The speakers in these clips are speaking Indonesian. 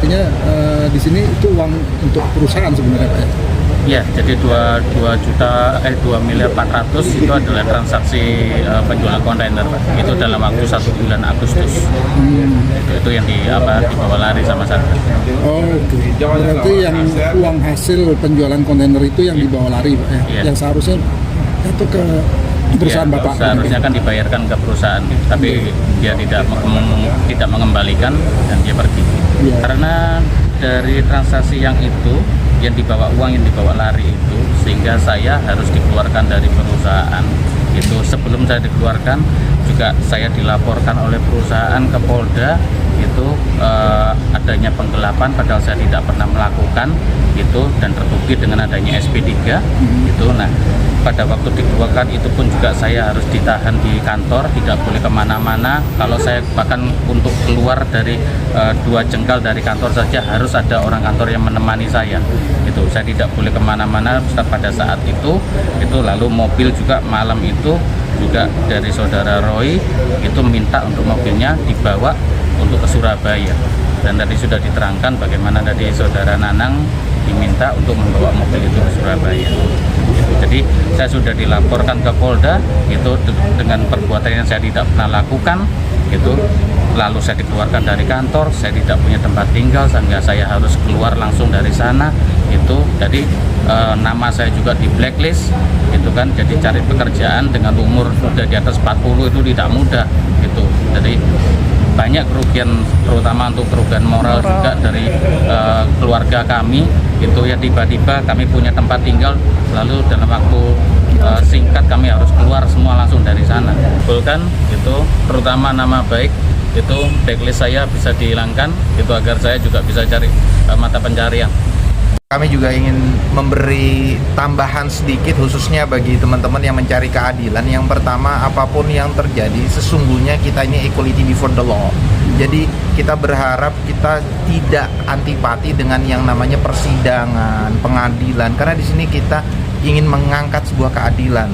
artinya di sini itu uang untuk perusahaan sebenarnya Pak ya? Ya, jadi 2.400.000.000 itu adalah transaksi penjualan kontainer, Pak. Itu dalam waktu 1 bulan Agustus. Itu yang dibawa lari sama Sandra. Oh, oke. Berarti yang uang hasil penjualan kontainer itu yang dibawa lari Pak ya? Iya. Yang seharusnya itu ke perusahaan Ya, Bapak. seharusnya kan dibayarkan ke perusahaan, tapi dia tidak mengembalikan dan dia pergi. Iya. Karena dari transaksi yang uang yang dibawa lari itu, sehingga saya harus dikeluarkan dari perusahaan itu. Sebelum saya dikeluarkan juga saya dilaporkan oleh perusahaan ke Polda itu adanya penggelapan, padahal saya tidak pernah melakukan itu, dan terbukti dengan adanya SP3 itu. Nah, pada waktu dikeluarkan itu pun juga saya harus ditahan di kantor, tidak boleh kemana-mana. Kalau saya bahkan untuk keluar dari 2 jengkal dari kantor saja harus ada orang kantor yang menemani saya. Itu saya tidak boleh kemana-mana pada saat itu. Lalu mobil juga malam itu juga dari saudara Roy itu minta untuk mobilnya dibawa untuk ke Surabaya. Dan tadi sudah diterangkan bagaimana tadi saudara Nanang diminta untuk membawa mobil itu ke Surabaya. Jadi saya sudah dilaporkan ke Polda itu dengan perbuatan yang saya tidak pernah lakukan itu. Lalu saya dikeluarkan dari kantor, saya tidak punya tempat tinggal sehingga saya harus keluar langsung dari sana itu. Jadi nama saya juga di blacklist itu kan. Jadi cari pekerjaan dengan umur sudah di atas 40 itu tidak mudah gitu. Jadi banyak kerugian, terutama untuk kerugian moral juga dari keluarga kami itu ya. Tiba-tiba kami punya tempat tinggal, lalu dalam waktu singkat kami harus keluar semua langsung dari sana. Bahkan itu terutama nama baik itu, blacklist saya bisa dihilangkan itu agar saya juga bisa cari mata pencarian. Kami juga ingin memberi tambahan sedikit khususnya bagi teman-teman yang mencari keadilan. Yang pertama, apapun yang terjadi sesungguhnya kita ini equality before the law. Jadi kita berharap kita tidak antipati dengan yang namanya persidangan, pengadilan, karena di sini kita ingin mengangkat sebuah keadilan.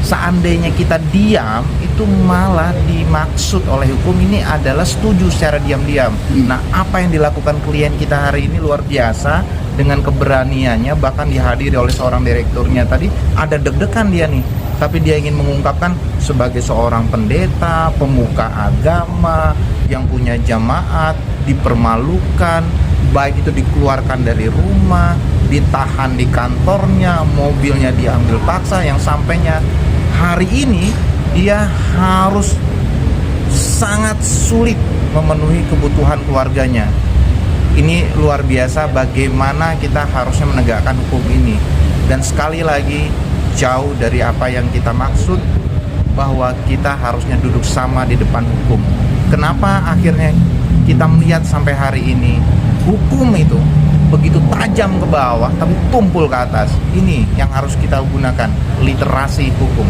Seandainya kita diam, itu malah dimaksud oleh hukum ini adalah setuju secara diam-diam. Nah, apa yang dilakukan klien kita hari ini luar biasa dengan keberaniannya, bahkan dihadiri oleh seorang direkturnya. Tadi ada deg-degan dia nih, tapi dia ingin mengungkapkan sebagai seorang pendeta, pemuka agama yang punya jamaat, dipermalukan, baik itu dikeluarkan dari rumah, ditahan di kantornya, mobilnya diambil paksa, yang sampainya hari ini dia harus sangat sulit memenuhi kebutuhan keluarganya. Ini luar biasa bagaimana kita harusnya menegakkan hukum ini. Dan sekali lagi, jauh dari apa yang kita maksud, bahwa kita harusnya duduk sama di depan hukum. Kenapa akhirnya kita melihat sampai hari ini hukum itu begitu tajam ke bawah tapi tumpul ke atas? Ini yang harus kita gunakan, literasi hukum.